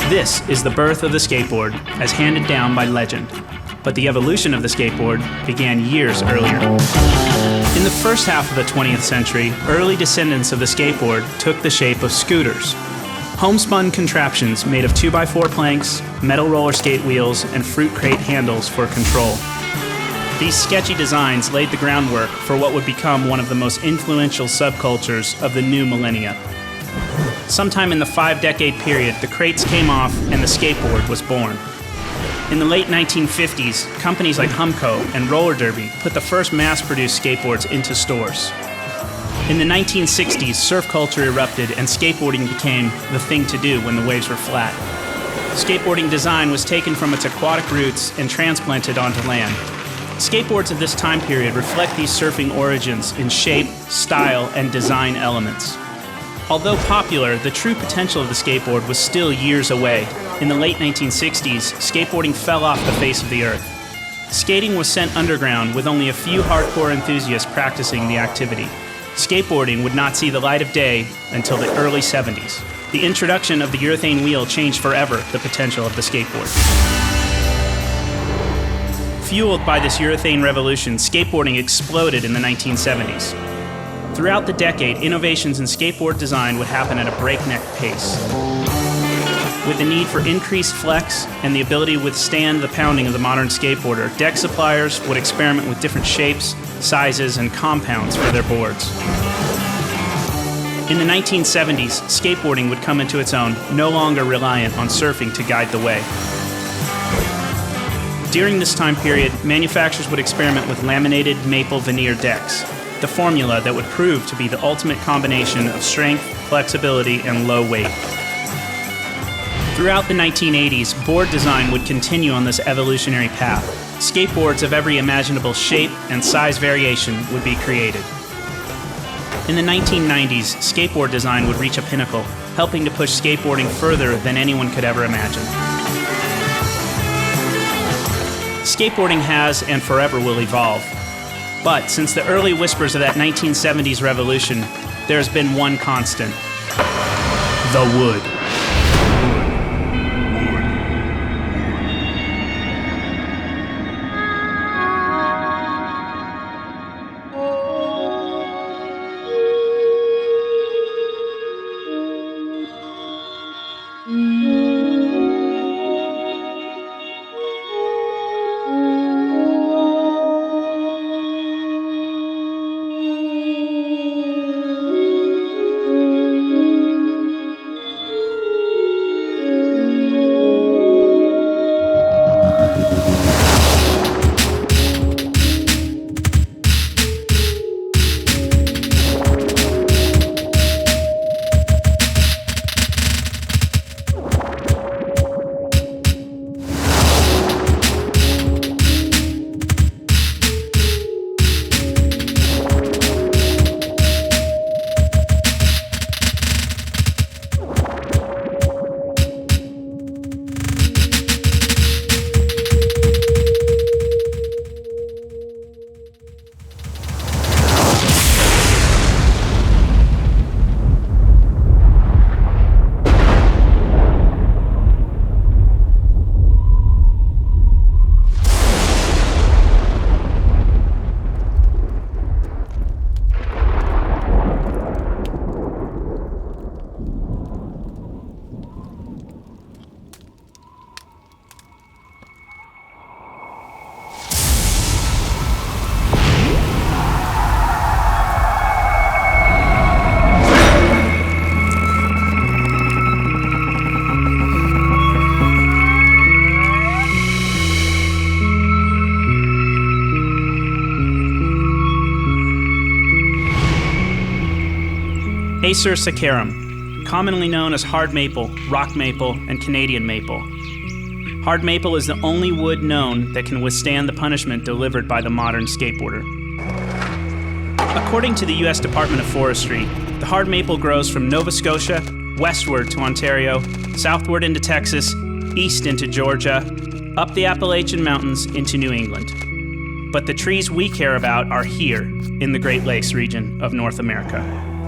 This is the birth of the skateboard, as handed down by legend. But the evolution of the skateboard began years earlier. In the first half of the 20th century, early descendants of the skateboard took the shape of scooters. Homespun contraptions made of 2x4 planks, metal roller skate wheels, and fruit crate handles for control. These sketchy designs laid the groundwork for what would become one of the most influential subcultures of the new millennia. Sometime in the 5-decade period, the crates came off and the skateboard was born. In the late 1950s, companies like Humco and Roller Derby put the first mass-produced skateboards into stores. In the 1960s, surf culture erupted and skateboarding became the thing to do when the waves were flat. Skateboarding design was taken from its aquatic roots and transplanted onto land. Skateboards of this time period reflect these surfing origins in shape, style, and design elements. Although popular, the true potential of the skateboard was still years away. In the late 1960s, skateboarding fell off the face of the earth. Skating was sent underground with only a few hardcore enthusiasts practicing the activity. Skateboarding would not see the light of day until the early 70s. The introduction of the urethane wheel changed forever the potential of the skateboard. Fueled by this urethane revolution, skateboarding exploded in the 1970s. Throughout the decade, innovations in skateboard design would happen at a breakneck pace. With the need for increased flex and the ability to withstand the pounding of the modern skateboarder, deck suppliers would experiment with different shapes, sizes, and compounds for their boards. In the 1970s, skateboarding would come into its own, no longer reliant on surfing to guide the way. During this time period, manufacturers would experiment with laminated maple veneer decks, the formula that would prove to be the ultimate combination of strength, flexibility, and low weight. Throughout the 1980s, board design would continue on this evolutionary path. Skateboards of every imaginable shape and size variation would be created. In the 1990s, skateboard design would reach a pinnacle, helping to push skateboarding further than anyone could ever imagine. Skateboarding has and forever will evolve. But since the early whispers of that 1970s revolution, there's been one constant: the wood. Acer saccharum, commonly known as hard maple, rock maple, and Canadian maple. Hard maple is the only wood known that can withstand the punishment delivered by the modern skateboarder. According to the U.S. Department of Forestry, the hard maple grows from Nova Scotia westward to Ontario, southward into Texas, east into Georgia, up the Appalachian Mountains into New England. But the trees we care about are here, in the Great Lakes region of North America.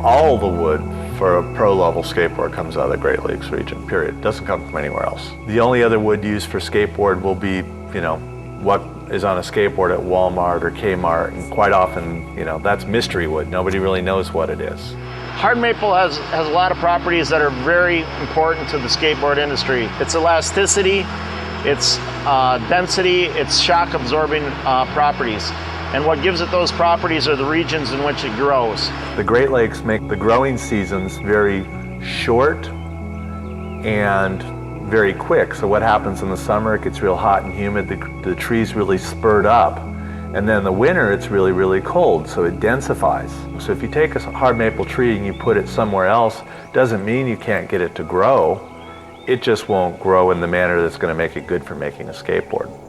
All the wood for a pro-level skateboard comes out of the Great Lakes region, period. It doesn't come from anywhere else. The only other wood used for skateboard will be, what is on a skateboard at Walmart or Kmart, and quite often, that's mystery wood. Nobody really knows what it is. Hard maple has a lot of properties that are very important to the skateboard industry. Its elasticity, its density, its shock absorbing properties. And what gives it those properties are the regions in which it grows. The Great Lakes make the growing seasons very short and very quick. So what happens in the summer, it gets real hot and humid, the trees really spurt up. And then in the winter, it's really, really cold, so it densifies. So if you take a hard maple tree and you put it somewhere else, doesn't mean you can't get it to grow. It just won't grow in the manner that's going to make it good for making a skateboard.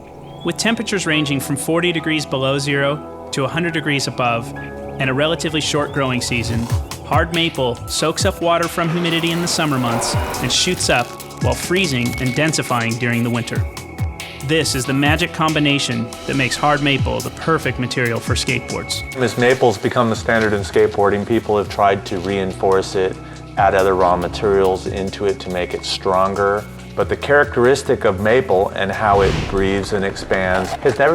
With temperatures ranging from 40 degrees below zero to 100 degrees above, and a relatively short growing season, hard maple soaks up water from humidity in the summer months and shoots up while freezing and densifying during the winter. This is the magic combination that makes hard maple the perfect material for skateboards. As maple's become the standard in skateboarding, people have tried to reinforce it, add other raw materials into it to make it stronger. But the characteristic of maple and how it breathes and expands has never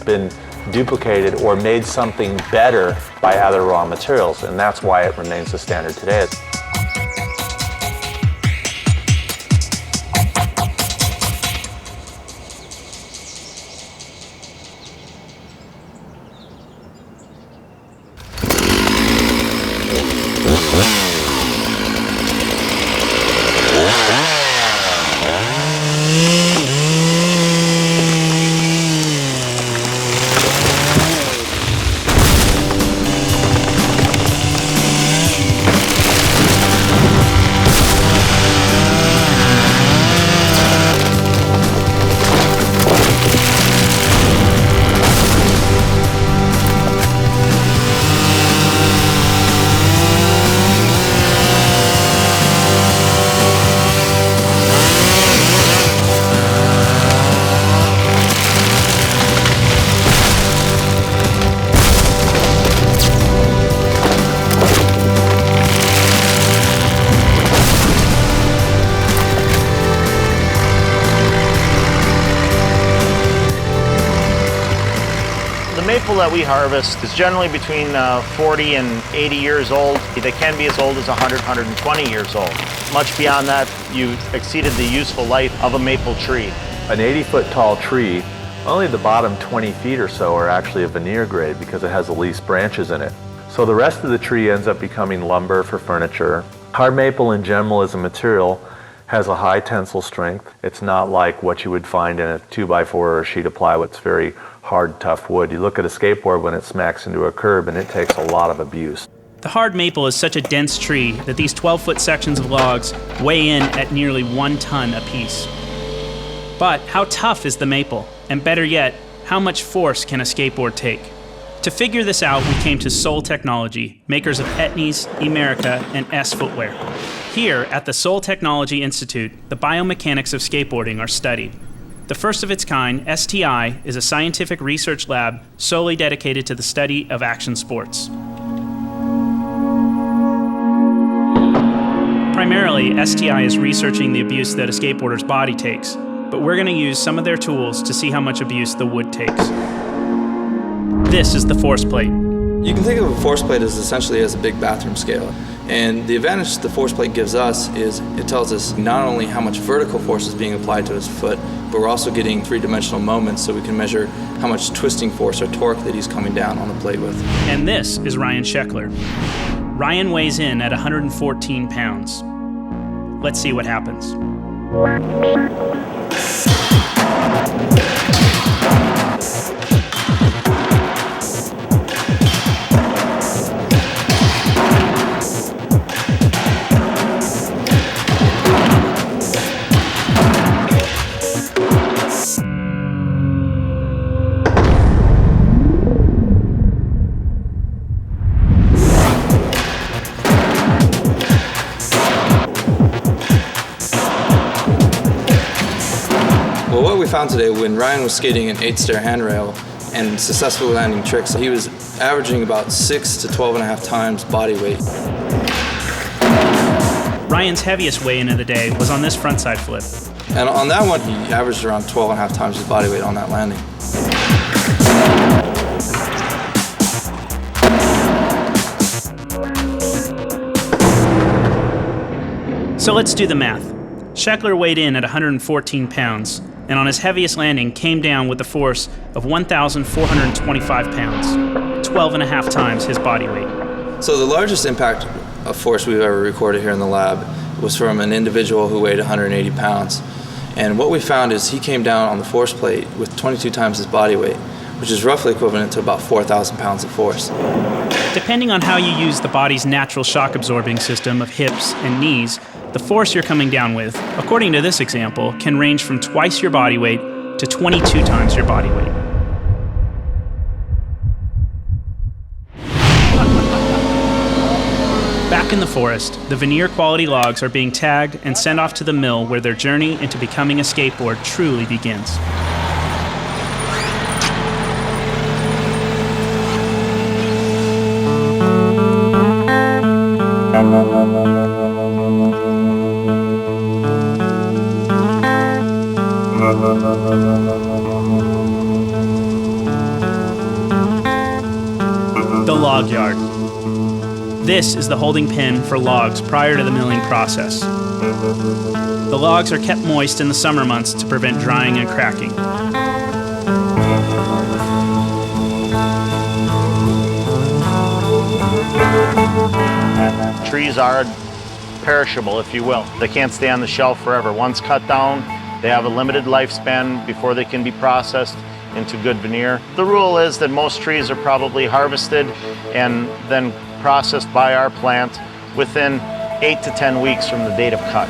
been duplicated or made something better by other raw materials, and that's why it remains the standard today. The maple that we harvest is generally between 40 and 80 years old. They can be as old as 100, 120 years old. Much beyond that, you've exceeded the useful life of a maple tree. An 80-foot tall tree, only the bottom 20 feet or so are actually a veneer grade because it has the least branches in it. So the rest of the tree ends up becoming lumber for furniture. Hard maple in general as a material has a high tensile strength. It's not like what you would find in a 2x4 or a sheet of plywood. It's very hard, tough wood. You look at a skateboard when it smacks into a curb and it takes a lot of abuse. The hard maple is such a dense tree that these 12-foot sections of logs weigh in at nearly 1 ton apiece. But how tough is the maple? And better yet, how much force can a skateboard take? To figure this out, we came to Soul Technology, makers of Etnies, Emerica, and S Footwear. Here at the Soul Technology Institute, the biomechanics of skateboarding are studied. The first of its kind, STI, is a scientific research lab solely dedicated to the study of action sports. Primarily, STI is researching the abuse that a skateboarder's body takes, but we're going to use some of their tools to see how much abuse the wood takes. This is the force plate. You can think of a force plate as essentially as a big bathroom scale. And the advantage the force plate gives us is it tells us not only how much vertical force is being applied to his foot, but we're also getting three-dimensional moments so we can measure how much twisting force or torque that he's coming down on the plate with. And this is Ryan Scheckler. Ryan weighs in at 114 pounds. Let's see what happens. found today, when Ryan was skating an 8-stair handrail and successfully landing tricks, he was averaging about 6 to 12.5 times body weight. Ryan's heaviest weigh-in of the day was on this frontside flip. And on that one, he averaged around 12.5 times his body weight on that landing. So let's do the math. Sheckler weighed in at 114 pounds, and on his heaviest landing came down with a force of 1,425 pounds, 12.5 times his body weight. So the largest impact of force we've ever recorded here in the lab was from an individual who weighed 180 pounds. And what we found is he came down on the force plate with 22 times his body weight, which is roughly equivalent to about 4,000 pounds of force. Depending on how you use the body's natural shock absorbing system of hips and knees, the force you're coming down with, according to this example, can range from twice your body weight to 22 times your body weight. Back in the forest, the veneer quality logs are being tagged and sent off to the mill where their journey into becoming a skateboard truly begins. The log yard. This is the holding pen for logs prior to the milling process. The logs are kept moist in the summer months to prevent drying and cracking. Trees are perishable, if you will. They can't stay on the shelf forever. Once cut down, they have a limited lifespan before they can be processed into good veneer. The rule is that most trees are probably harvested and then processed by our plant within 8 to 10 weeks from the date of cut.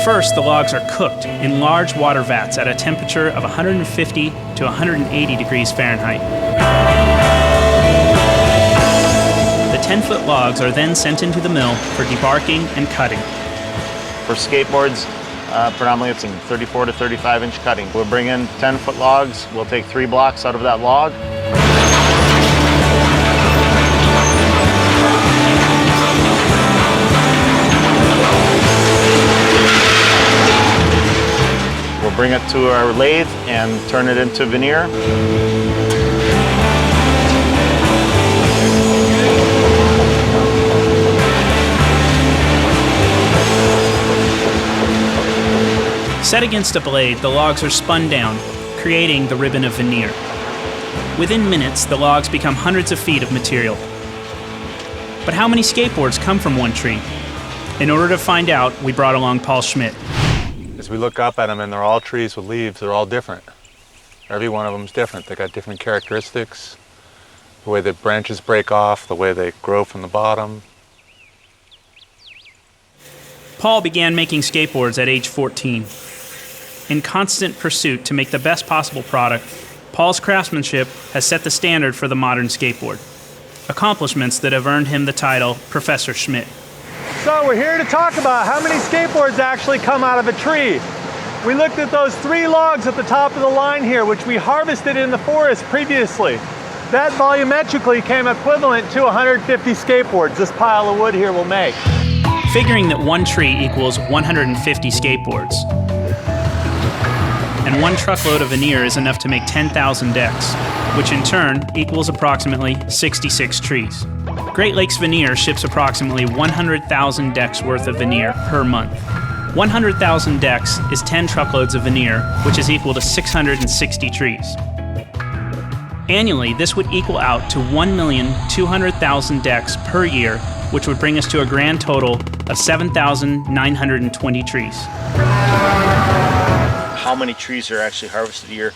First, the logs are cooked in large water vats at a temperature of 150 to 180 degrees Fahrenheit. The 10-foot logs are then sent into the mill for debarking and cutting. For skateboards, predominantly it's in 34 to 35 inch cutting. We'll bring in 10-foot logs, we'll take 3 blocks out of that log. We'll bring it to our lathe and turn it into veneer. Set against a blade, the logs are spun down, creating the ribbon of veneer. Within minutes, the logs become hundreds of feet of material. But how many skateboards come from one tree? In order to find out, we brought along Paul Schmidt. As we look up at them, and they're all trees with leaves, they're all different. Every one of them is different. They got different characteristics. The way the branches break off, the way they grow from the bottom. Paul began making skateboards at age 14. In constant pursuit to make the best possible product, Paul's craftsmanship has set the standard for the modern skateboard. Accomplishments that have earned him the title Professor Schmidt. So we're here to talk about how many skateboards actually come out of a tree. We looked at those 3 logs at the top of the line here, which we harvested in the forest previously. That volumetrically came equivalent to 150 skateboards this pile of wood here will make. Figuring that one tree equals 150 skateboards, and 1 truckload of veneer is enough to make 10,000 decks, which in turn equals approximately 66 trees. Great Lakes Veneer ships approximately 100,000 decks worth of veneer per month. 100,000 decks is 10 truckloads of veneer, which is equal to 660 trees. Annually, this would equal out to 1,200,000 decks per year, which would bring us to a grand total of 7,920 trees. How many trees are actually harvested a year?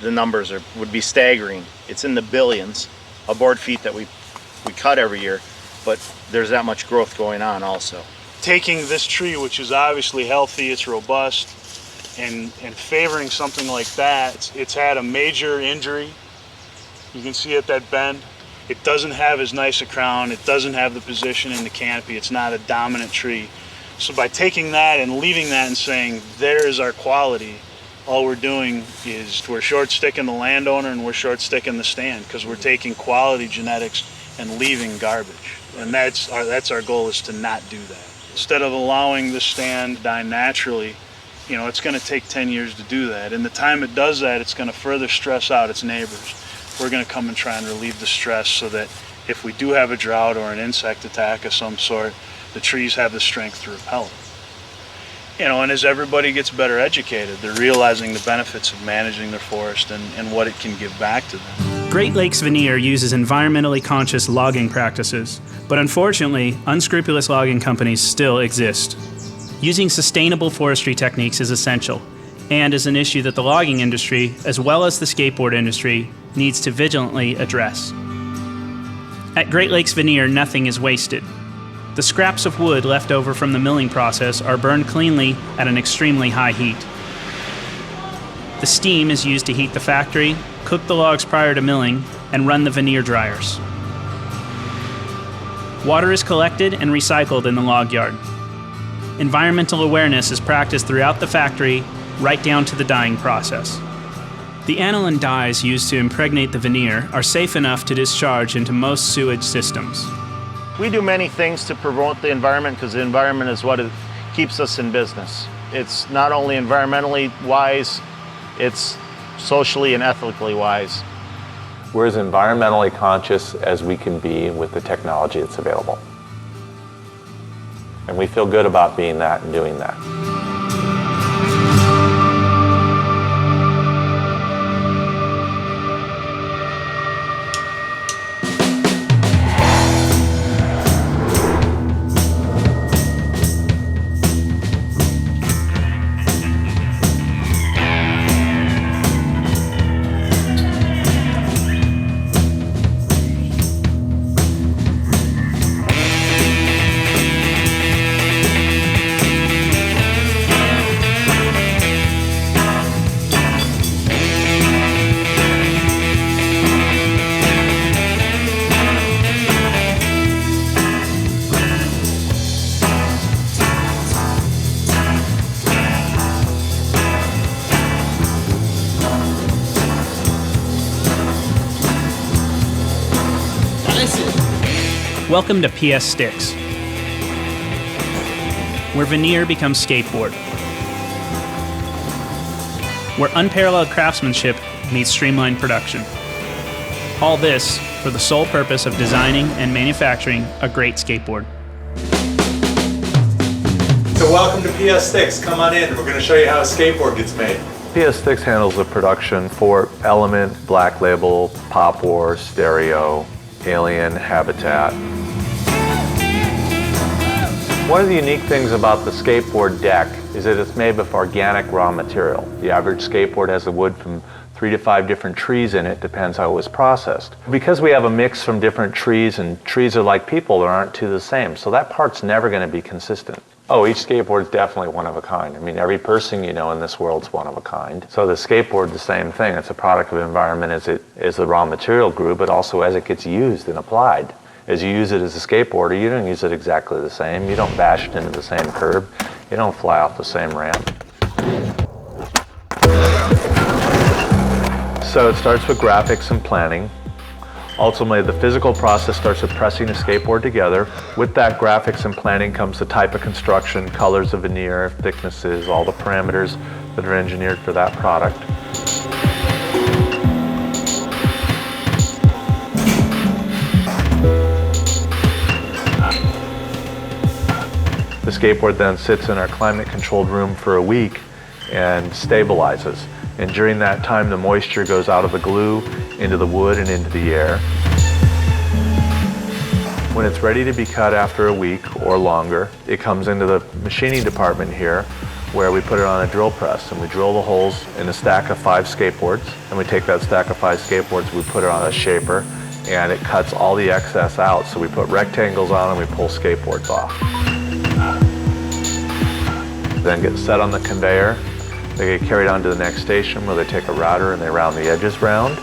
The numbers would be staggering. It's in the billions of board feet that we cut every year, but there's that much growth going on also. Taking this tree, which is obviously healthy, it's robust, and favoring something like that, it's had a major injury. You can see it, that bend. It doesn't have as nice a crown. It doesn't have the position in the canopy. It's not a dominant tree. So by taking that and leaving that and saying, there is our quality, all we're doing is we're short-sticking the landowner and we're short-sticking the stand, because we're taking quality genetics and leaving garbage. And that's our goal, is to not do that. Instead of allowing the stand to die naturally, you know, it's going to take 10 years to do that. And the time it does that, it's going to further stress out its neighbors. We're going to come and try and relieve the stress so that if we do have a drought or an insect attack of some sort, the trees have the strength to repel it. You know, and as everybody gets better educated, they're realizing the benefits of managing their forest and what it can give back to them. Great Lakes Veneer uses environmentally conscious logging practices, but unfortunately, unscrupulous logging companies still exist. Using sustainable forestry techniques is essential, and is an issue that the logging industry, as well as the skateboard industry, needs to vigilantly address. At Great Lakes Veneer, nothing is wasted. The scraps of wood left over from the milling process are burned cleanly at an extremely high heat. The steam is used to heat the factory, cook the logs prior to milling, and run the veneer dryers. Water is collected and recycled in the log yard. Environmental awareness is practiced throughout the factory, right down to the dyeing process. The aniline dyes used to impregnate the veneer are safe enough to discharge into most sewage systems. We do many things to promote the environment, because the environment is what keeps us in business. It's not only environmentally wise, it's socially and ethically wise. We're as environmentally conscious as we can be with the technology that's available. And we feel good about being that and doing that. Welcome to PS Sticks, where veneer becomes skateboard, where unparalleled craftsmanship meets streamlined production. All this for the sole purpose of designing and manufacturing a great skateboard. So welcome to PS Sticks. Come on in. We're going to show you how a skateboard gets made. PS Sticks handles the production for Element, Black Label, Pop War, Stereo, Alien, Habitat. One of the unique things about the skateboard deck is that it's made with organic raw material. The average skateboard has the wood from 3 to 5 different trees in it, depends how it was processed. Because we have a mix from different trees, and trees are like people, there aren't two the same, so that part's never going to be consistent. Oh, each skateboard is definitely one of a kind. I mean, every person you know in this world is one of a kind. So the skateboard, the same thing. It's a product of environment as the raw material grew, but also as it gets used and applied. As you use it as a skateboarder, you don't use it exactly the same. You don't bash it into the same curb. You don't fly off the same ramp. So it starts with graphics and planning. Ultimately, the physical process starts with pressing the skateboard together. With that graphics and planning comes the type of construction, colors of veneer, thicknesses, all the parameters that are engineered for that product. The skateboard then sits in our climate-controlled room for a week and stabilizes. And during that time, the moisture goes out of the glue, into the wood, and into the air. When it's ready to be cut after a week or longer, it comes into the machining department here, where we put it on a drill press, and we drill the holes in a stack of 5 skateboards, and we take that stack of 5 skateboards, we put it on a shaper, and it cuts all the excess out. So we put rectangles on and we pull skateboards off. Then get set on the conveyor. They get carried on to the next station where they take a router and they round the edges round.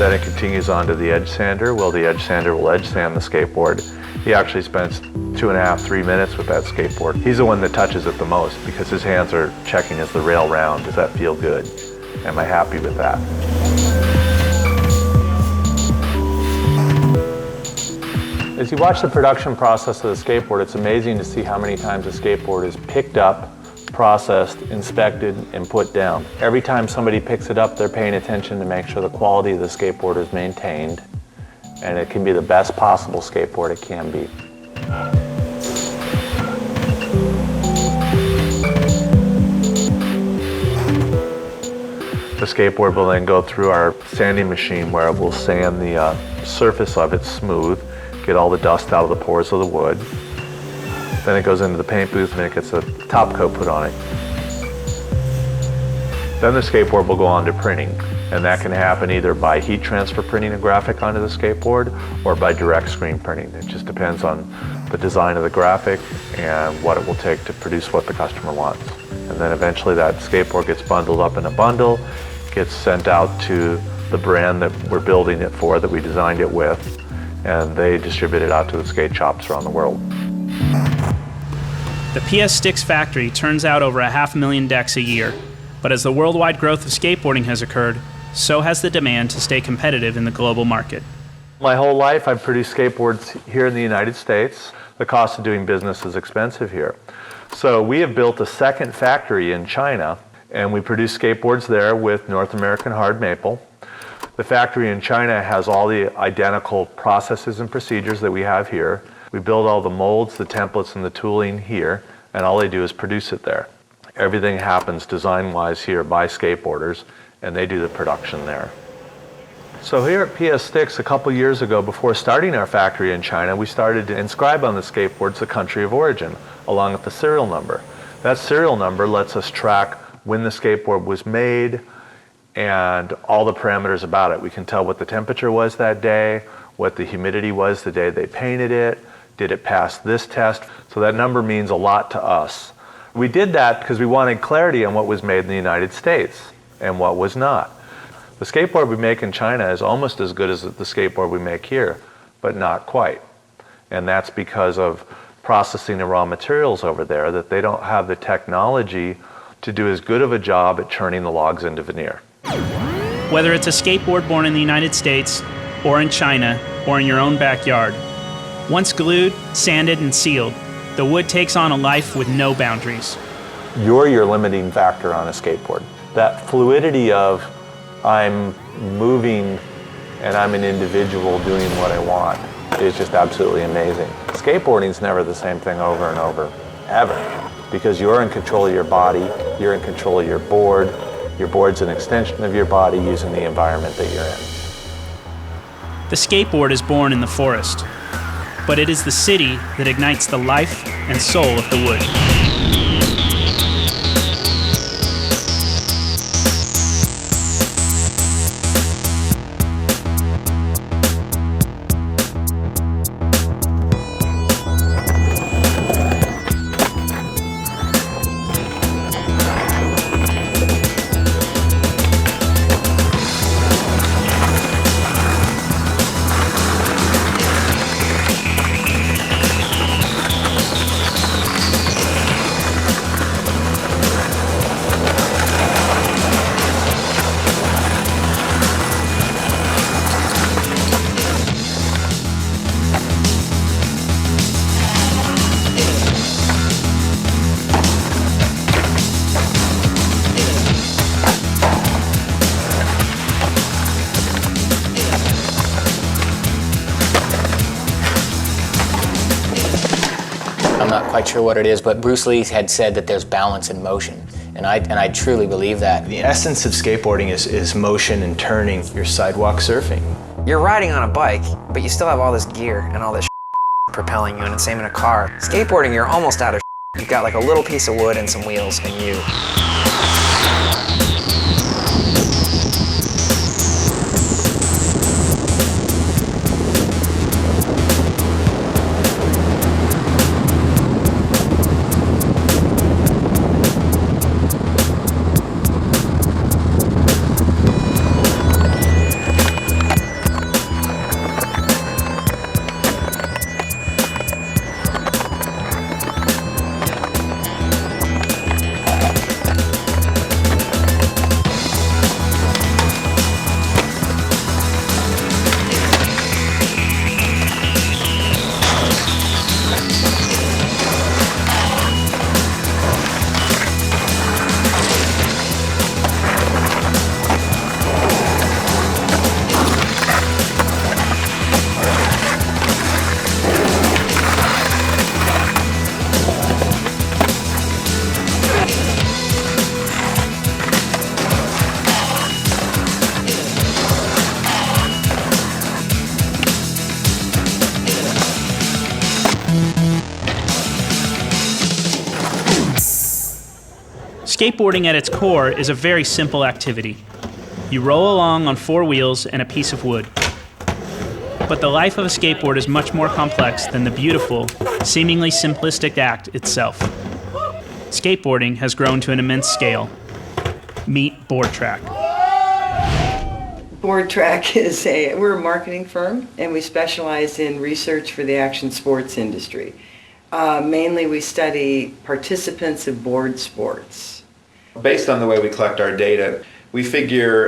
Then it continues on to the edge sander. Well, the edge sander will edge sand the skateboard. He actually spends 2.5, 3 minutes with that skateboard. He's the one that touches it the most because his hands are checking, is the rail round? Does that feel good? Am I happy with that? As you watch the production process of the skateboard, it's amazing to see how many times a skateboard is picked up, processed, inspected, and put down. Every time somebody picks it up, they're paying attention to make sure the quality of the skateboard is maintained, and it can be the best possible skateboard it can be. The skateboard will then go through our sanding machine where it will sand the surface of it smooth, get all the dust out of the pores of the wood. Then it goes into the paint booth and it gets a top coat put on it. Then the skateboard will go on to printing, and that can happen either by heat transfer printing a graphic onto the skateboard or by direct screen printing. It just depends on the design of the graphic and what it will take to produce what the customer wants. And then eventually that skateboard gets bundled up in a bundle, gets sent out to the brand that we're building it for, that we designed it with, and they distribute it out to the skate shops around the world. The PS Sticks factory turns out over 500,000 decks a year, but as the worldwide growth of skateboarding has occurred, so has the demand to stay competitive in the global market. My whole life I've produced skateboards here in the United States. The cost of doing business is expensive here. So we have built a second factory in China, and we produce skateboards there with North American hard maple. The factory in China has all the identical processes and procedures that we have here. We build all the molds, the templates, and the tooling here, and all they do is produce it there. Everything happens design-wise here by skateboarders, and they do the production there. So here at PS Sticks, a couple years ago, before starting our factory in China, we started to inscribe on the skateboards the country of origin, along with the serial number. That serial number lets us track when the skateboard was made and all the parameters about it. We can tell what the temperature was that day, what the humidity was the day they painted it, did it pass this test? So that number means a lot to us. We did that because we wanted clarity on what was made in the United States and what was not. The skateboard we make in China is almost as good as the skateboard we make here, but not quite. And that's because of processing the raw materials over there, that they don't have the technology to do as good of a job at turning the logs into veneer. Whether it's a skateboard born in the United States, or in China, or in your own backyard, once glued, sanded, and sealed, the wood takes on a life with no boundaries. You're your limiting factor on a skateboard. That fluidity of I'm moving and I'm an individual doing what I want is just absolutely amazing. Skateboarding's never the same thing over and over, ever, because you're in control of your body, you're in control of your board's an extension of your body using the environment that you're in. The skateboard is born in the forest, but it is the city that ignites the life and soul of the wood. I'm not quite sure what it is, but Bruce Lee had said that there's balance in motion, and I truly believe that. The essence of skateboarding is motion and turning. Your sidewalk surfing. You're riding on a bike, but you still have all this gear and all this propelling you, and the same in a car. Skateboarding, you're almost out of You've got like a little piece of wood and some wheels and you. Skateboarding at its core is a very simple activity. You roll along on 4 wheels and a piece of wood. But the life of a skateboard is much more complex than the beautiful, seemingly simplistic act itself. Skateboarding has grown to an immense scale. Meet Board Track. Board Track we're a marketing firm, and we specialize in research for the action sports industry. Mainly we study participants of board sports. Based on the way we collect our data, we figure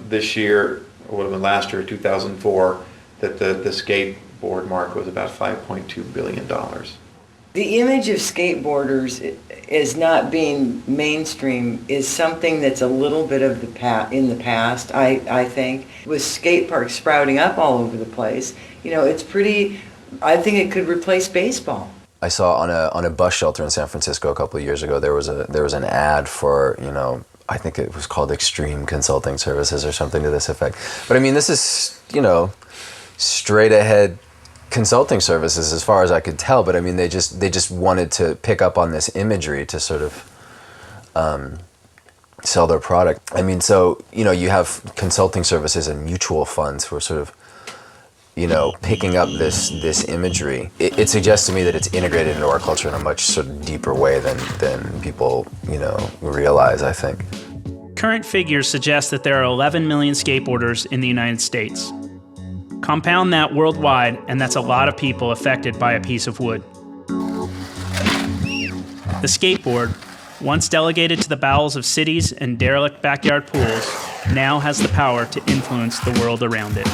this year, or would have been last year, 2004, that the skateboard market was about $5.2 billion. The image of skateboarders as not being mainstream is something that's a little bit of in the past, I think. With skate parks sprouting up all over the place, it's pretty, I think it could replace baseball. I saw on a bus shelter in San Francisco a couple of years ago, there was an ad for, I think it was called Extreme Consulting Services or something to this effect. But I mean, this is, straight ahead consulting services as far as I could tell. But I mean, they just wanted to pick up on this imagery to sort of sell their product. I mean, so, you have consulting services and mutual funds who are sort of, picking up this imagery. It suggests to me that it's integrated into our culture in a much sort of deeper way than people, realize, I think. Current figures suggest that there are 11 million skateboarders in the United States. Compound that worldwide, and that's a lot of people affected by a piece of wood. The skateboard, once delegated to the bowels of cities and derelict backyard pools, now has the power to influence the world around it.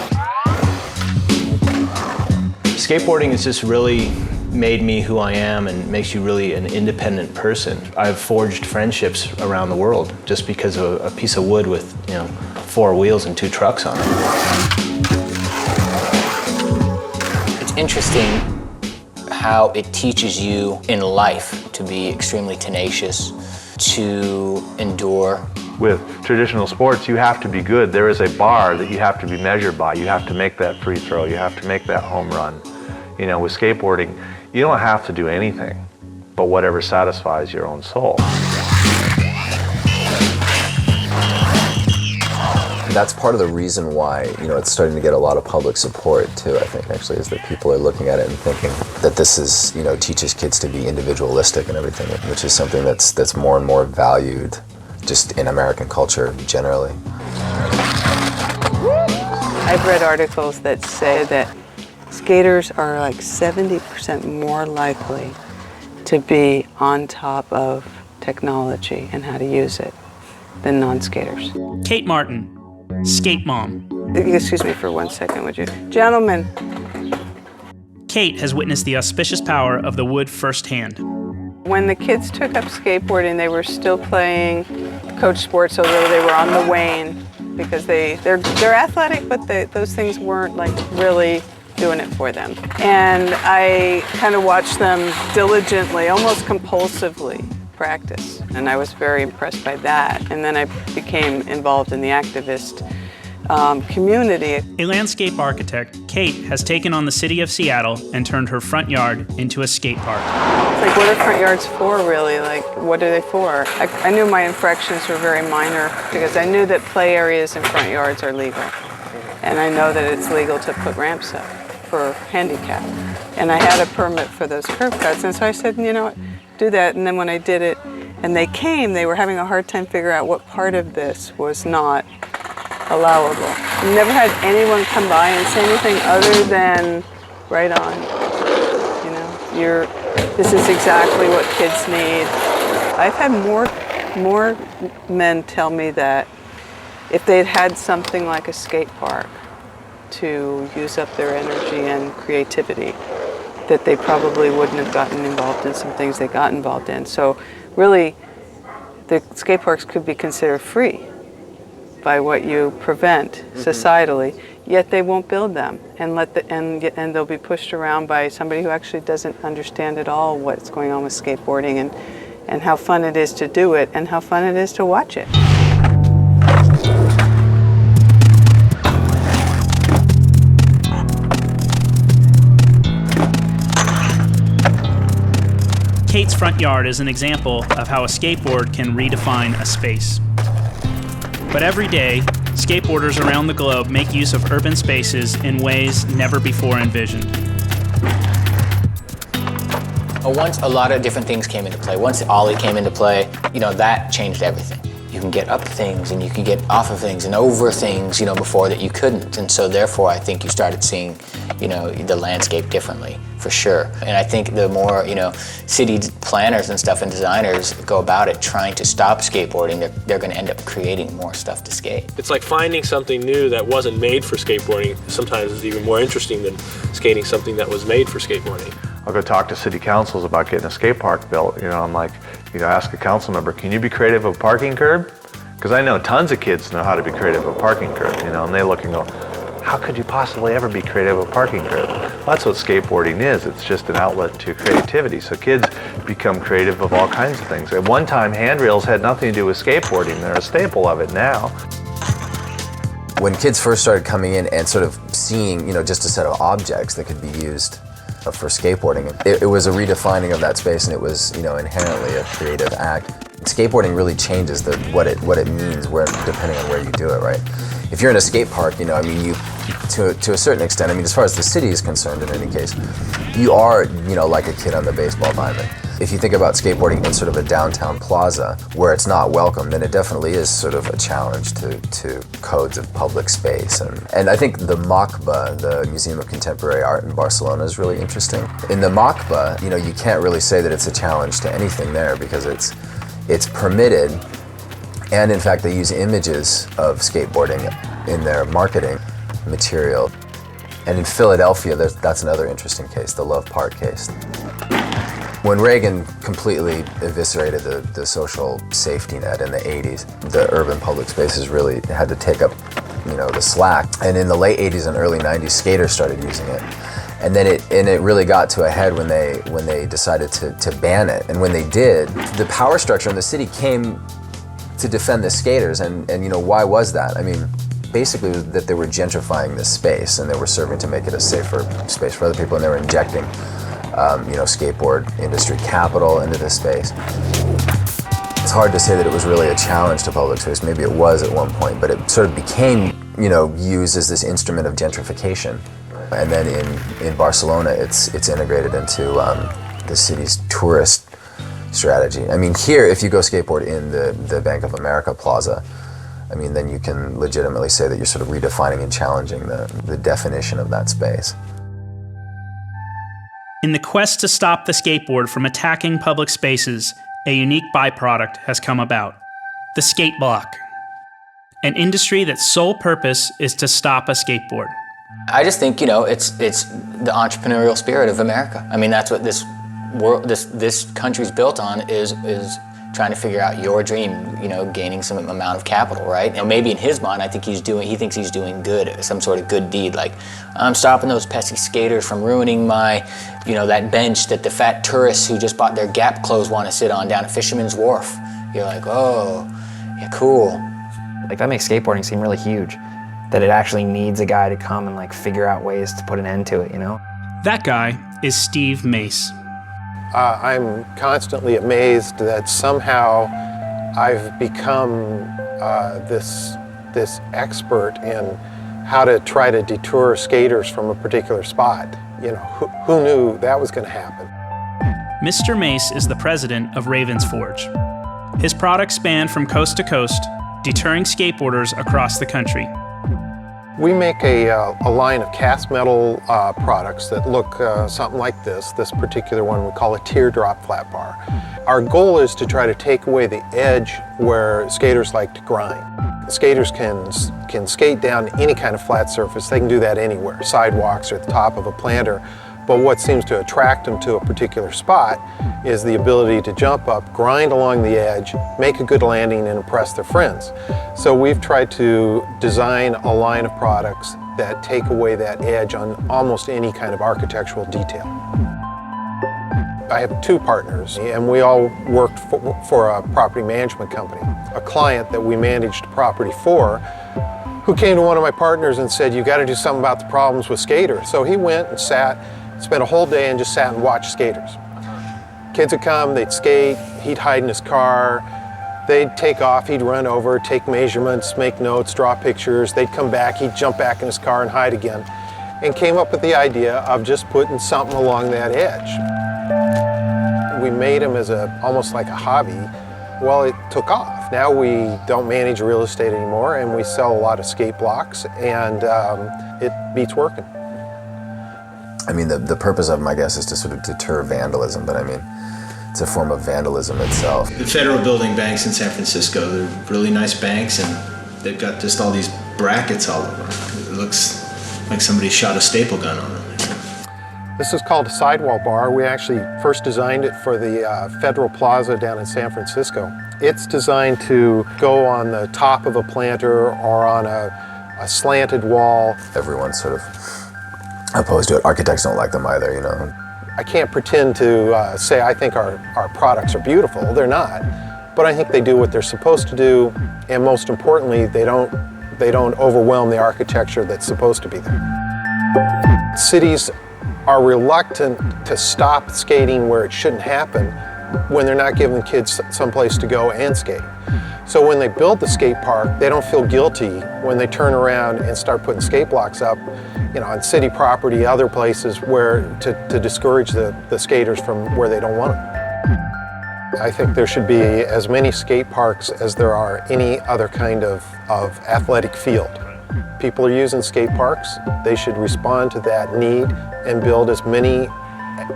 Skateboarding has just really made me who I am and makes you really an independent person. I've forged friendships around the world just because of a piece of wood with, 4 wheels and 2 trucks on it. It's interesting how it teaches you in life to be extremely tenacious, to endure. With traditional sports, you have to be good. There is a bar that you have to be measured by. You have to make that free throw. You have to make that home run. With skateboarding, you don't have to do anything but whatever satisfies your own soul. That's part of the reason why, it's starting to get a lot of public support too, I think, actually, is that people are looking at it and thinking that this is, teaches kids to be individualistic and everything, which is something that's more and more valued just in American culture generally. I've read articles that say that skaters are like 70% more likely to be on top of technology and how to use it than non-skaters. Kate Martin, Skate Mom. Excuse me for 1 second, would you? Gentlemen. Kate has witnessed the auspicious power of the wood firsthand. When the kids took up skateboarding, they were still playing coach sports, although they were on the wane because they're athletic, but those things weren't like really doing it for them. And I kind of watched them diligently, almost compulsively practice. And I was very impressed by that. And then I became involved in the activist community. A landscape architect, Kate has taken on the city of Seattle and turned her front yard into a skate park. It's like, what are front yards for, really? Like, what are they for? I knew my infractions were very minor because I knew that play areas in front yards are legal. And I know that it's legal to put ramps up for handicap. And I had a permit for those curb cuts. And so I said, what, do that. And then when I did it, and they came, they were having a hard time figuring out what part of this was not allowable. I never had anyone come by and say anything other than, right on, this is exactly what kids need. I've had more men tell me that if they'd had something like a skate park to use up their energy and creativity, that they probably wouldn't have gotten involved in some things they got involved in. So really, the skate parks could be considered free by what you prevent societally, yet they won't build them and and they'll be pushed around by somebody who actually doesn't understand at all what's going on with skateboarding and how fun it is to do it and how fun it is to watch it. Kate's front yard is an example of how a skateboard can redefine a space. But every day, skateboarders around the globe make use of urban spaces in ways never before envisioned. Once a lot of different things came into play, once the ollie came into play, that changed everything. You can get up things and you can get off of things and over things, before that you couldn't. And so therefore I think you started seeing, the landscape differently, for sure. And I think the more, city planners and stuff and designers go about it trying to stop skateboarding, they're going to end up creating more stuff to skate. It's like finding something new that wasn't made for skateboarding sometimes is even more interesting than skating something that was made for skateboarding. I'll go talk to city councils about getting a skate park built. I'm like, ask a council member, can you be creative with a parking curb? Because I know tons of kids know how to be creative with a parking curb, and they look and go, how could you possibly ever be creative with a parking curb? Well, that's what skateboarding is. It's just an outlet to creativity. So kids become creative with all kinds of things. At one time, handrails had nothing to do with skateboarding. They're a staple of it now. When kids first started coming in and sort of seeing, just a set of objects that could be used for skateboarding, it was a redefining of that space, and it was, inherently a creative act. Skateboarding really changes what it means depending on where you do it, right? If you're in a skate park, you to a certain extent, as far as the city is concerned in any case, you are, like a kid on the baseball diamond. If you think about skateboarding in sort of a downtown plaza where it's not welcome, then it definitely is sort of a challenge to codes of public space. And I think the MACBA, the Museum of Contemporary Art in Barcelona, is really interesting. In the MACBA, you can't really say that it's a challenge to anything there because it's permitted, and in fact they use images of skateboarding in their marketing material. And in Philadelphia, that's another interesting case, the Love Park case. When Reagan completely eviscerated the social safety net in the 80s, the urban public spaces really had to take up, the slack. And in the late 80s and early 90s, skaters started using it. And then it really got to a head when they decided to ban it. And when they did, the power structure in the city came to defend the skaters. And why was that? Basically that they were gentrifying this space and they were serving to make it a safer space for other people, and they were injecting skateboard industry capital into this space. It's hard to say that it was really a challenge to public space. Maybe it was at one point, but it sort of became, used as this instrument of gentrification. And then in Barcelona, it's integrated into the city's tourist strategy. Here, if you go skateboard in the Bank of America Plaza, then you can legitimately say that you're sort of redefining and challenging the definition of that space. In the quest to stop the skateboard from attacking public spaces, a unique byproduct has come about: the skate block, an industry that's sole purpose is to stop a skateboard. I just think, it's the entrepreneurial spirit of America. That's what this country's built on is trying to figure out your dream, gaining some amount of capital, right? And maybe in his mind, he thinks he's doing good, some sort of good deed, like I'm stopping those pesky skaters from ruining my, that bench that the fat tourists who just bought their Gap clothes want to sit on down at Fisherman's Wharf. You're like, oh, yeah, cool. Like that makes skateboarding seem really huge, that it actually needs a guy to come and figure out ways to put an end to it, That guy is Steve Mace. I'm constantly amazed that somehow I've become this expert in how to try to detour skaters from a particular spot. Who knew that was going to happen? Mr. Mace is the president of Raven's Forge. His products span from coast to coast, deterring skateboarders across the country. We make a line of cast metal products that look something like this. This particular one we call a teardrop flat bar. Our goal is to try to take away the edge where skaters like to grind. Skaters can skate down any kind of flat surface. They can do that anywhere, sidewalks or the top of a planter. But what seems to attract them to a particular spot is the ability to jump up, grind along the edge, make a good landing, and impress their friends. So we've tried to design a line of products that take away that edge on almost any kind of architectural detail. I have two partners, and we all worked for a property management company. A client that we managed property for, who came to one of my partners and said, "You got to do something about the problems with skaters." So he went and spent a whole day and just sat and watched skaters. Kids would come, they'd skate, he'd hide in his car, they'd take off, he'd run over, take measurements, make notes, draw pictures, they'd come back, he'd jump back in his car and hide again, and came up with the idea of just putting something along that edge. We made them as almost like a hobby. Well, it took off. Now we don't manage real estate anymore, and we sell a lot of skate blocks, and it beats working. I mean, the purpose of them, I guess, is to sort of deter vandalism, but I mean, it's a form of vandalism itself. The Federal Building banks in San Francisco, they're really nice banks, and they've got just all these brackets all over. It looks like somebody shot a staple gun on them. This is called a sidewall bar. We actually first designed it for the Federal Plaza down in San Francisco. It's designed to go on the top of a planter or on a slanted wall. Everyone's sort of opposed to it. Architects don't like them either, you know. I can't pretend to say I think our products are beautiful. They're not. But I think they do what they're supposed to do, and most importantly, they don't overwhelm the architecture that's supposed to be there. Cities are reluctant to stop skating where it shouldn't happen when they're not giving kids someplace to go and skate. So when they build the skate park, they don't feel guilty when they turn around and start putting skate blocks up, you know, on city property, other places where to discourage the skaters from where they don't want them. I think there should be as many skate parks as there are any other kind of athletic field. People are using skate parks. They should respond to that need and build as many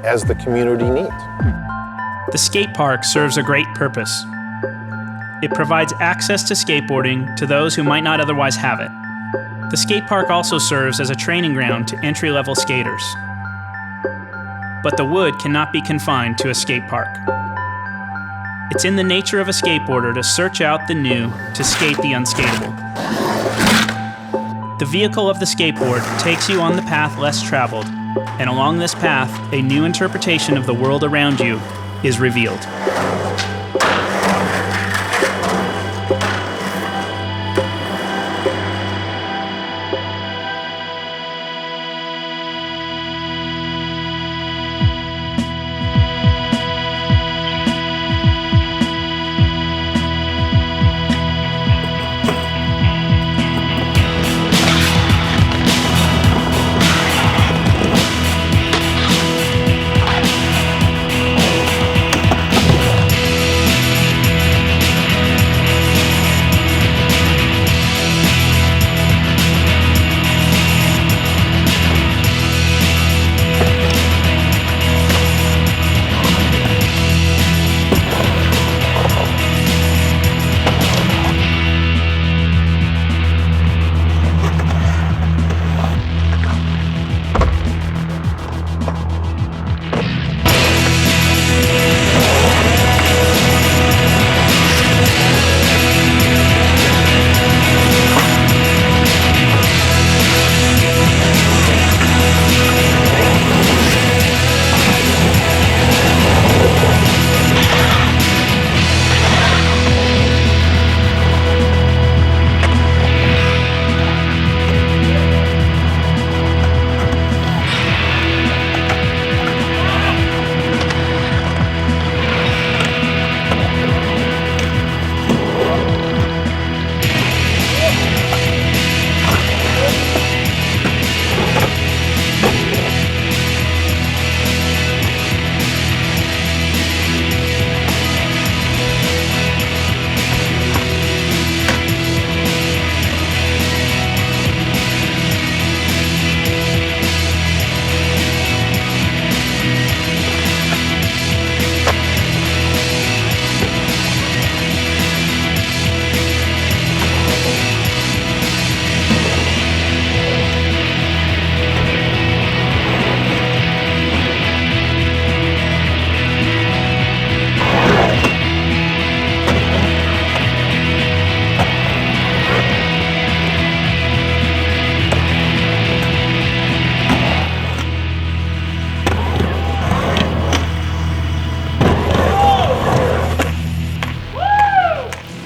as the community needs. The skate park serves a great purpose. It provides access to skateboarding to those who might not otherwise have it. The skate park also serves as a training ground to entry-level skaters. But the wood cannot be confined to a skate park. It's in the nature of a skateboarder to search out the new, to skate the unskateable. The vehicle of the skateboard takes you on the path less traveled, and along this path, a new interpretation of the world around you is revealed.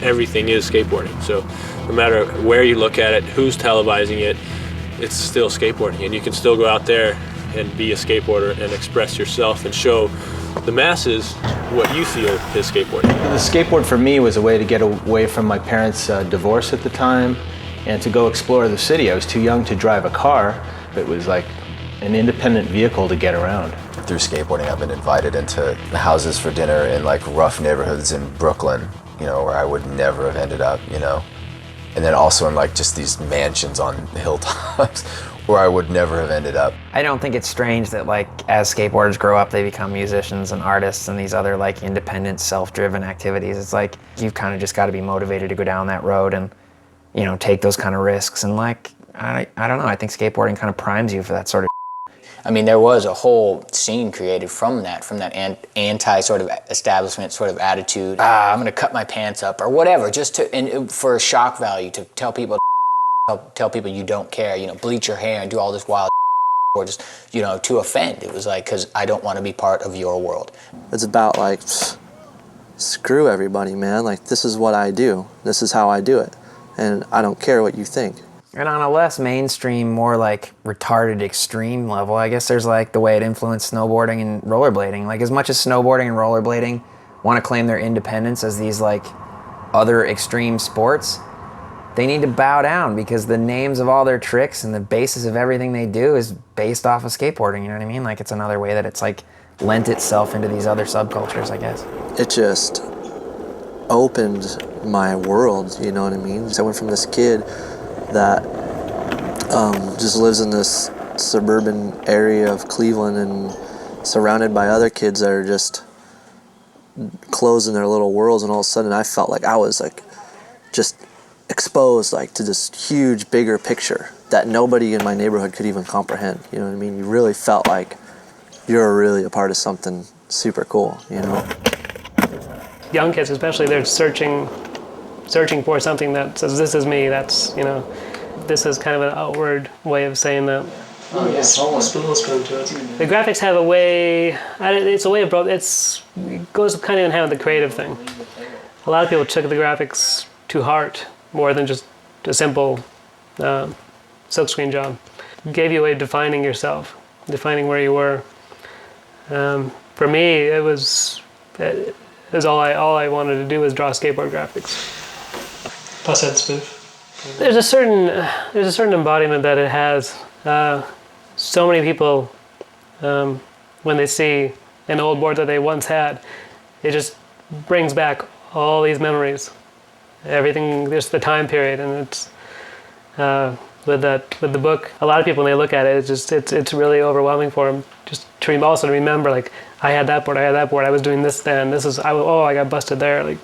Everything is skateboarding. So no matter where you look at it, who's televising it, it's still skateboarding. And you can still go out there and be a skateboarder and express yourself and show the masses what you feel is skateboarding. The skateboard for me was a way to get away from my parents' divorce at the time and to go explore the city. I was too young to drive a car. It was like an independent vehicle to get around. Through skateboarding, I've been invited into houses for dinner in like rough neighborhoods in Brooklyn, you know, where I would never have ended up, you know. And then also in like just these mansions on hilltops where I would never have ended up. I don't think it's strange that like as skateboarders grow up, they become musicians and artists and these other like independent, self-driven activities. It's like you've kind of just got to be motivated to go down that road and, you know, take those kind of risks. And like, I don't know, I think skateboarding kind of primes you for that sort of. I mean, there was a whole scene created from that anti sort of establishment sort of attitude. I'm gonna cut my pants up or whatever, just to, and for shock value, to tell people you don't care, you know, bleach your hair and do all this wild or just, you know, to offend. It was like, because I don't want to be part of your world. It's about like, screw everybody, man. Like, this is what I do. This is how I do it. And I don't care what you think. And on a less mainstream, more like retarded extreme level, I guess there's like the way it influenced snowboarding and rollerblading. Like as much as snowboarding and rollerblading want to claim their independence as these like other extreme sports, they need to bow down because the names of all their tricks and the basis of everything they do is based off of skateboarding, you know what I mean? Like it's another way that it's like lent itself into these other subcultures, I guess. It just opened my world, you know what I mean? So I went from this kid that just lives in this suburban area of Cleveland and surrounded by other kids that are just closed in their little worlds, and all of a sudden I felt like I was like just exposed like to this huge bigger picture that nobody in my neighborhood could even comprehend, you know what I mean? You really felt like you're really a part of something super cool, you know? Young kids especially, they're searching for something that says, this is me, that's, you know, this is kind of an outward way of saying that. Oh yeah, it's almost a little spoon to it. The graphics have a way, it's a way of, it goes kind of in hand with the creative thing. A lot of people took the graphics to heart more than just a simple silkscreen job. It gave you a way of defining yourself, defining where you were. For me, it was all I wanted to do was draw skateboard graphics. Plus head spoof. There's a certain embodiment that it has. So many people, when they see an old board that they once had, it just brings back all these memories, everything, just the time period, and it's with the book. A lot of people when they look at it, it's really overwhelming for them. Just to also to remember, like I had that board, I was doing this then. I got busted there. Like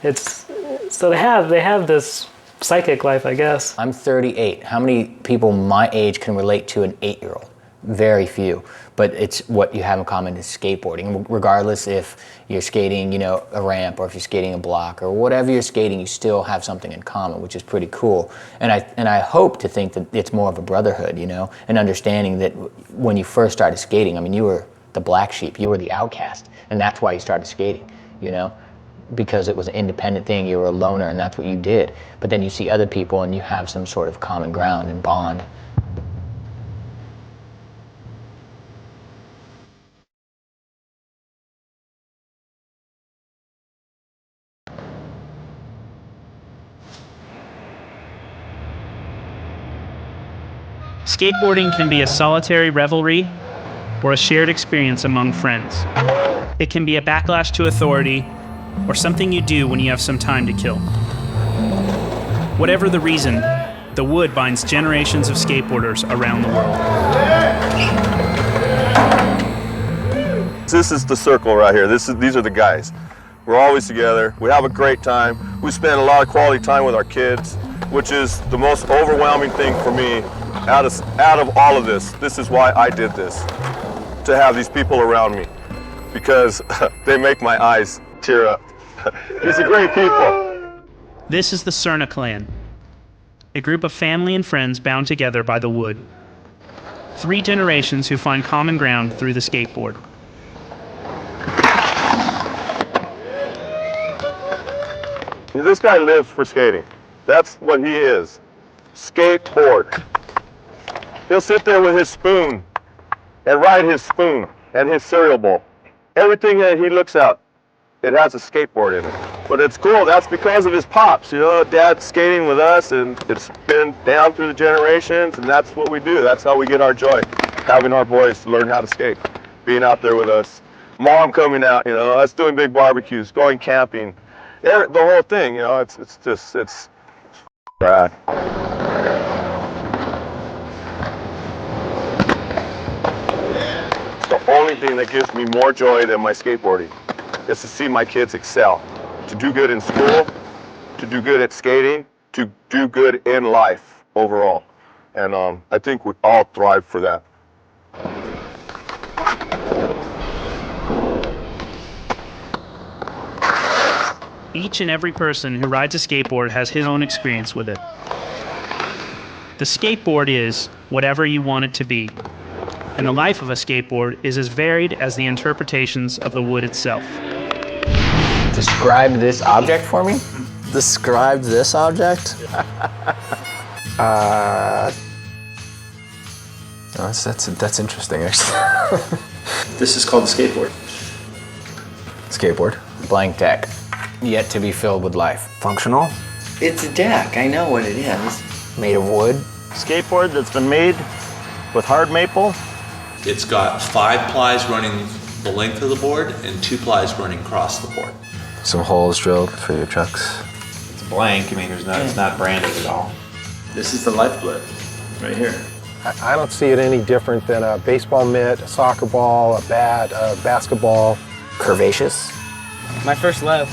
it's so they have this psychic life, I guess. I'm 38. How many people my age can relate to an 8-year-old? Very few. But it's what you have in common is skateboarding. Regardless if you're skating, you know, a ramp or if you're skating a block or whatever you're skating, you still have something in common, which is pretty cool. And I hope to think that it's more of a brotherhood, you know, and understanding that when you first started skating, I mean, you were the black sheep, you were the outcast, and that's why you started skating, you know, because it was an independent thing, you were a loner, and that's what you did. But then you see other people and you have some sort of common ground and bond. Skateboarding can be a solitary revelry or a shared experience among friends. It can be a backlash to authority or something you do when you have some time to kill. Whatever the reason, the wood binds generations of skateboarders around the world. This is the circle right here. These are the guys. We're always together. We have a great time. We spend a lot of quality time with our kids, which is the most overwhelming thing for me out of all of this. This is why I did this, to have these people around me, because they make my eyes tear up. These are great people. This is the Cerna clan, a group of family and friends bound together by the wood. 3 generations who find common ground through the skateboard. This guy lives for skating. That's what he is. Skateboard. He'll sit there with his spoon and ride his spoon and his cereal bowl Everything that he looks at, it has a skateboard in it. But it's cool, that's because of his pops. You know, Dad's skating with us, and it's been down through the generations, and that's what we do. That's how we get our joy, having our boys learn how to skate, being out there with us. Mom coming out, you know, us doing big barbecues, going camping, the whole thing, you know, it's rad. It's the only thing that gives me more joy than my skateboarding is to see my kids excel, to do good in school, to do good at skating, to do good in life overall. And I think we all thrive for that. Each and every person who rides a skateboard has his own experience with it. The skateboard is whatever you want it to be, and the life of a skateboard is as varied as the interpretations of the wood itself. Describe this object for me? Describe this object? That's interesting, actually. This is called the skateboard. Skateboard. Blank deck, yet to be filled with life. Functional. It's a deck. I know what it is. Made of wood. Skateboard that's been made with hard maple. It's got 5 plies running the length of the board and 2 plies running across the board. Some holes drilled for your trucks. It's blank. I mean, it's not branded at all. This is the lifeblood, right here. I don't see it any different than a baseball mitt, a soccer ball, a bat, a basketball. Curvaceous. My first love.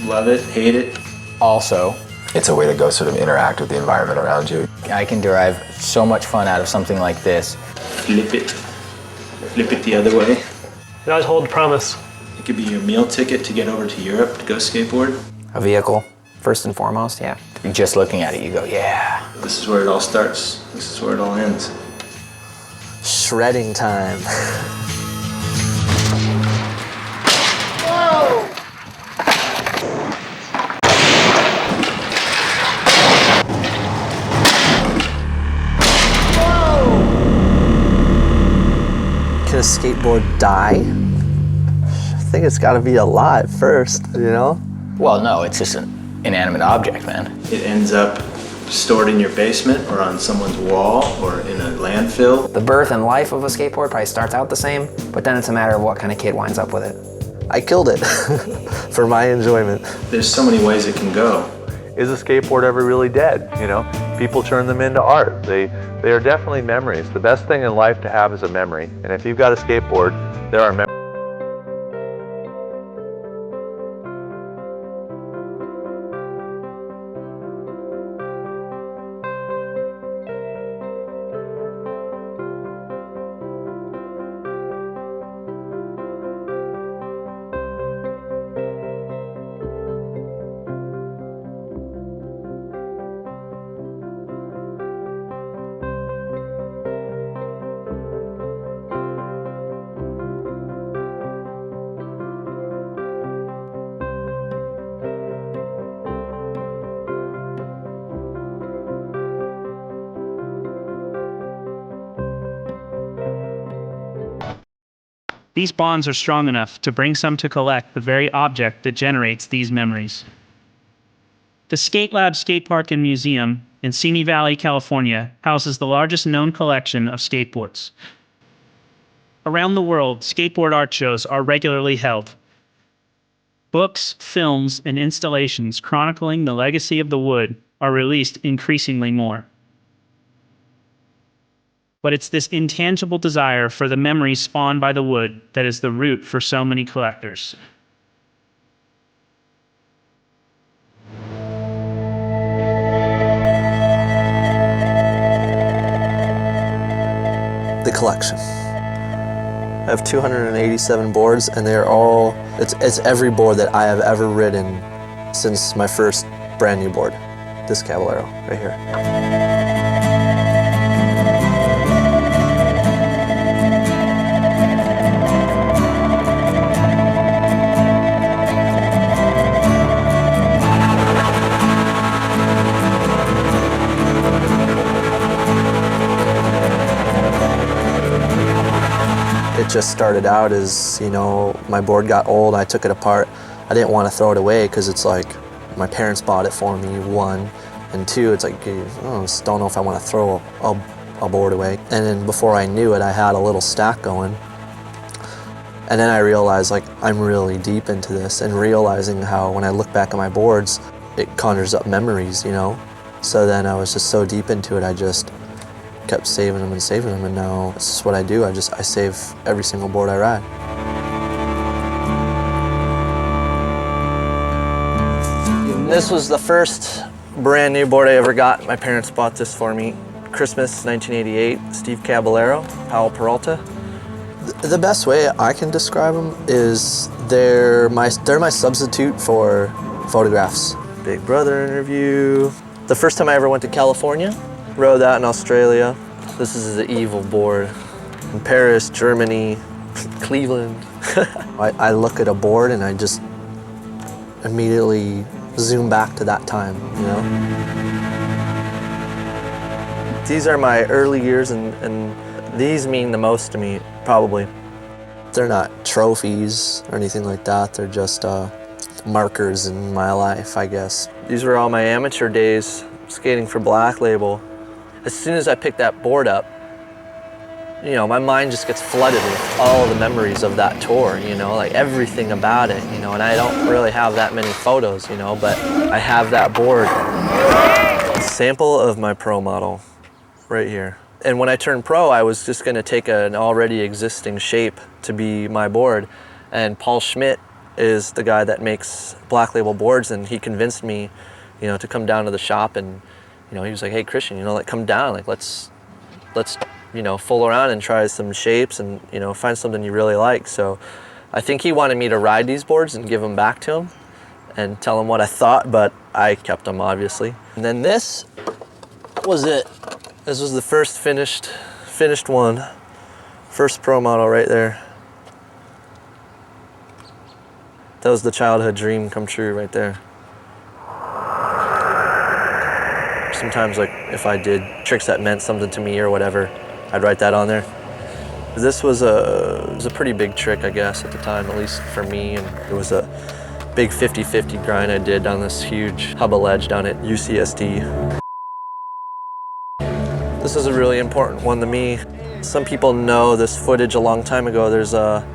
Love it, hate it. Also, it's a way to go sort of interact with the environment around you. I can derive so much fun out of something like this. Flip it the other way. It always hold promise. It could be your meal ticket to get over to Europe to go skateboard. A vehicle, first and foremost, yeah. Just looking at it, you go, yeah. This is where it all starts. This is where it all ends. Shredding time. Can a skateboard die? I think it's got to be alive first, you know? Well, no, it's just an inanimate object, man. It ends up stored in your basement or on someone's wall or in a landfill. The birth and life of a skateboard probably starts out the same, but then it's a matter of what kind of kid winds up with it. I killed it for my enjoyment. There's so many ways it can go. Is a skateboard ever really dead? You know, people turn them into art. They are definitely memories. The best thing in life to have is a memory. And if you've got a skateboard, there are memories. These bonds are strong enough to bring some to collect the very object that generates these memories. The Skate Lab Skate Park and Museum in Simi Valley, California, houses the largest known collection of skateboards. Around the world, skateboard art shows are regularly held. Books, films, and installations chronicling the legacy of the wood are released increasingly more. But it's this intangible desire for the memories spawned by the wood that is the root for so many collectors. The collection. I have 287 boards, and they're all, it's every board that I have ever ridden since my first brand new board. This Caballero right here. It just started out as, you know, my board got old, I took it apart. I didn't want to throw it away because it's like, my parents bought it for me, one, and two, it's like, I just don't know if I want to throw a board away. And then before I knew it, I had a little stack going. And then I realized, like, I'm really deep into this, and realizing how when I look back at my boards, it conjures up memories, you know? So then I was just so deep into it, I just kept saving them, and now it's just what I do. I save every single board I ride. This was the first brand new board I ever got. My parents bought this for me. Christmas 1988, Steve Caballero, Powell Peralta. The best way I can describe them is they're my substitute for photographs. Big Brother interview. The first time I ever went to California, rode that in Australia. This is the evil board. In Paris, Germany, Cleveland. I look at a board and I just immediately zoom back to that time, you know? These are my early years, and these mean the most to me, probably. They're not trophies or anything like that. They're just markers in my life, I guess. These were all my amateur days skating for Black Label. As soon as I picked that board up, you know, my mind just gets flooded with all the memories of that tour, you know, like everything about it, you know, and I don't really have that many photos, you know, but I have that board. A sample of my pro model right here. And when I turned pro, I was just gonna take an already existing shape to be my board. And Paul Schmidt is the guy that makes Black Label boards, and he convinced me, you know, to come down to the shop, and, you know, he was like, hey, Christian, you know, like, come down, like, let's, you know, fool around and try some shapes and, you know, find something you really like. So I think he wanted me to ride these boards and give them back to him and tell him what I thought, but I kept them, obviously. And then this was it. This was the first finished one. First pro model right there. That was the childhood dream come true right there. Sometimes, like, if I did tricks that meant something to me or whatever, I'd write that on there. This was a pretty big trick, I guess, at the time, at least for me. And it was a big 50-50 grind I did on this huge hubba ledge down at UCSD. This is a really important one to me. Some people know this footage a long time ago. There's a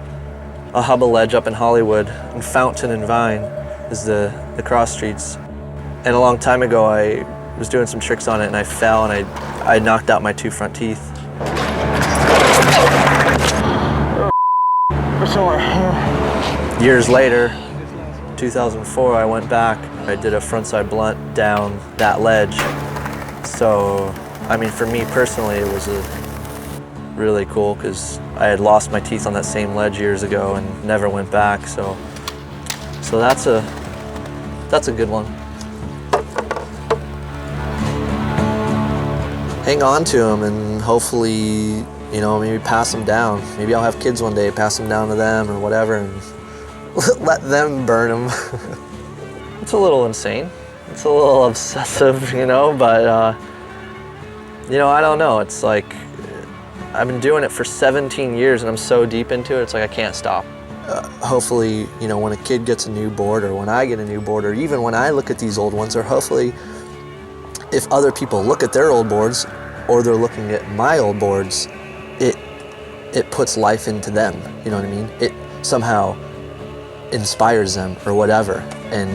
hubba ledge up in Hollywood, and Fountain and Vine is the cross streets. And a long time ago, I was doing some tricks on it, and I fell, and I knocked out my 2 front teeth. Years later, 2004, I went back. I did a frontside blunt down that ledge. So, I mean, for me personally, it was really cool because I had lost my teeth on that same ledge years ago and never went back. So that's a good one. Hang on to them and hopefully, you know, maybe pass them down. Maybe I'll have kids one day, pass them down to them or whatever, and let them burn them. It's a little insane. It's a little obsessive, you know, but, you know, I don't know. It's like, I've been doing it for 17 years and I'm so deep into it, it's like I can't stop. Hopefully, you know, when a kid gets a new board, or when I get a new board, or even when I look at these old ones, or hopefully if other people look at their old boards, or they're looking at my old boards, it puts life into them, you know what I mean? It somehow inspires them or whatever, and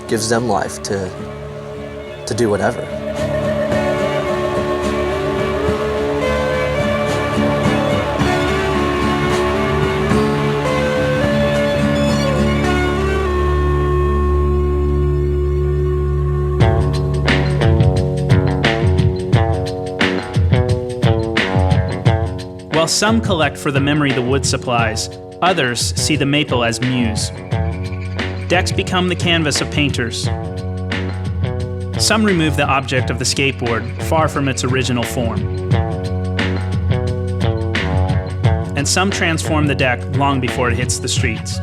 gives them life to do whatever. While some collect for the memory the wood supplies, others see the maple as muse. Decks become the canvas of painters. Some remove the object of the skateboard far from its original form. And some transform the deck long before it hits the streets.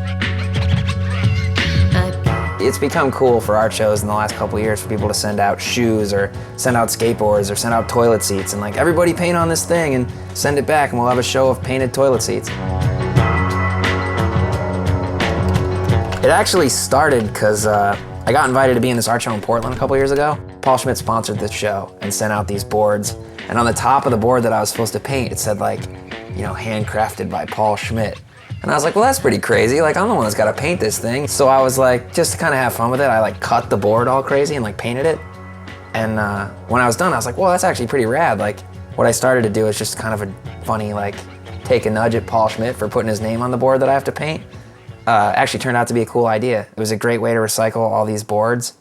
It's become cool for art shows in the last couple of years for people to send out shoes or send out skateboards or send out toilet seats and like, everybody paint on this thing and send it back and we'll have a show of painted toilet seats. It actually started because I got invited to be in this art show in Portland a couple years ago. Paul Schmidt sponsored this show and sent out these boards. And on the top of the board that I was supposed to paint, it said like, you know, handcrafted by Paul Schmidt. And I was like, well, that's pretty crazy. Like, I'm the one that's got to paint this thing. So I was like, just to kind of have fun with it, I like cut the board all crazy and like painted it. And when I was done, I was like, well, that's actually pretty rad. Like, what I started to do is just kind of a funny, like, take a nudge at Paul Schmidt for putting his name on the board that I have to paint. Actually turned out to be a cool idea. It was a great way to recycle all these boards.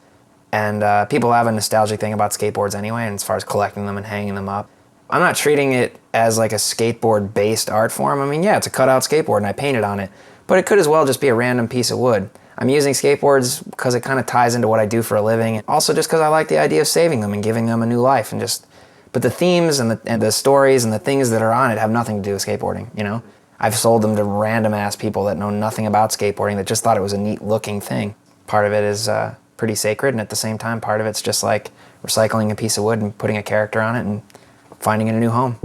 And people have a nostalgic thing about skateboards anyway, and as far as collecting them and hanging them up. I'm not treating it as like a skateboard-based art form. I mean, yeah, it's a cutout skateboard and I painted on it, but it could as well just be a random piece of wood. I'm using skateboards because it kind of ties into what I do for a living, and also just because I like the idea of saving them and giving them a new life, and just. But the themes and the stories and the things that are on it have nothing to do with skateboarding. You know, I've sold them to random ass people that know nothing about skateboarding that just thought it was a neat looking thing. Part of it is pretty sacred, and at the same time, part of it's just like recycling a piece of wood and putting a character on it and finding it a new home.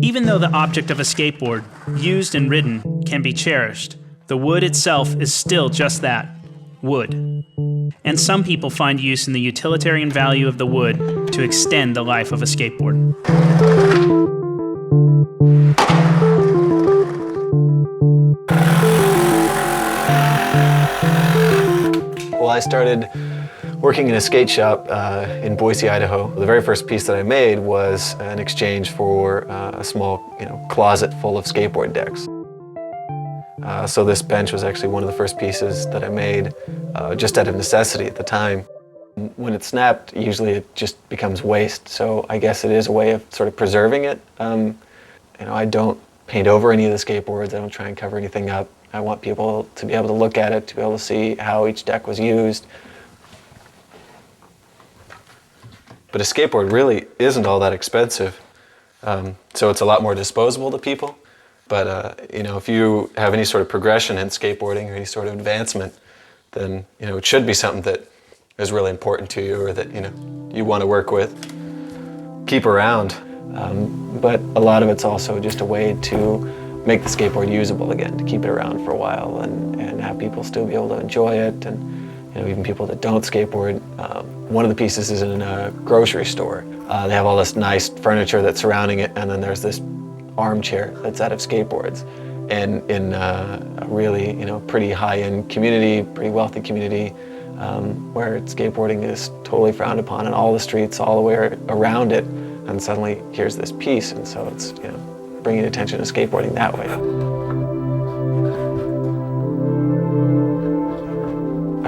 Even though the object of a skateboard, used and ridden, can be cherished, the wood itself is still just that, wood. And some people find use in the utilitarian value of the wood to extend the life of a skateboard. Well, I started working in a skate shop in Boise, Idaho. The very first piece that I made was an exchange for a small, closet full of skateboard decks. So this bench was actually one of the first pieces that I made just out of necessity at the time. When it snapped, usually it just becomes waste. So I guess it is a way of sort of preserving it. I don't paint over any of the skateboards. I don't try and cover anything up. I want people to be able to look at it, to be able to see how each deck was used. But a skateboard really isn't all that expensive. So it's a lot more disposable to people. But if you have any sort of progression in skateboarding or any sort of advancement, then it should be something that is really important to you, or that you want to work with, keep around. But a lot of it's also just a way to make the skateboard usable again, to keep it around for a while and have people still be able to enjoy it, and even people that don't skateboard. One of the pieces is in a grocery store. They have all this nice furniture that's surrounding it, and then there's this armchair that's out of skateboards. And in a really, pretty high-end community, pretty wealthy community, where skateboarding is totally frowned upon in all the streets, all the way around it, and suddenly here's this piece, and so it's, bringing attention to skateboarding that way.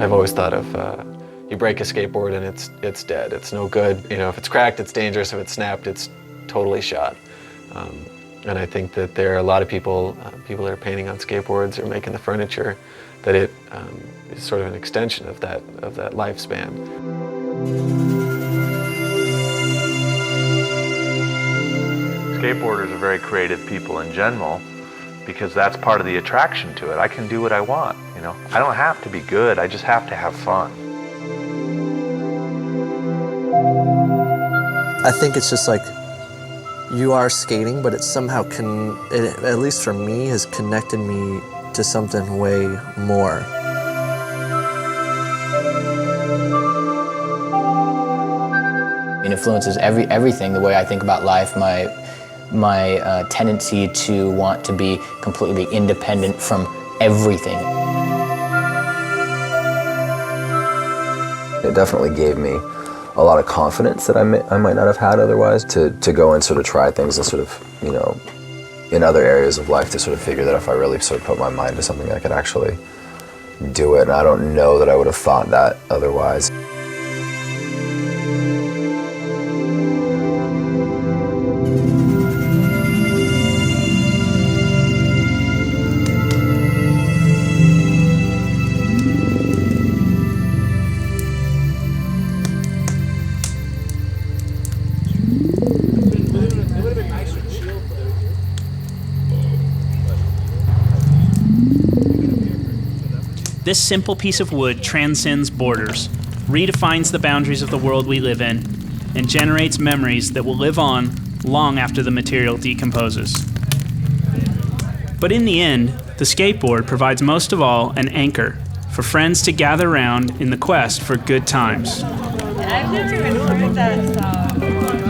I've always thought of, you break a skateboard and it's dead. It's no good. If it's cracked, it's dangerous. If it's snapped, it's totally shot. And I think that there are a lot of people that are painting on skateboards or making the furniture, that it is sort of an extension of that lifespan. Skateboarders are very creative people in general, because that's part of the attraction to it. I can do what I want, I don't have to be good, I just have to have fun. I think it's just like, you are skating, but it somehow at least for me, has connected me to something way more. It influences everything, the way I think about life, my tendency to want to be completely independent from everything. It definitely gave me a lot of confidence that I might not have had otherwise, to go and sort of try things and sort of, in other areas of life, to sort of figure that if I really sort of put my mind to something, I could actually do it. And I don't know that I would have thought that otherwise. This simple piece of wood transcends borders, redefines the boundaries of the world we live in, and generates memories that will live on long after the material decomposes. But in the end, the skateboard provides most of all an anchor for friends to gather around in the quest for good times. I've never even heard that song.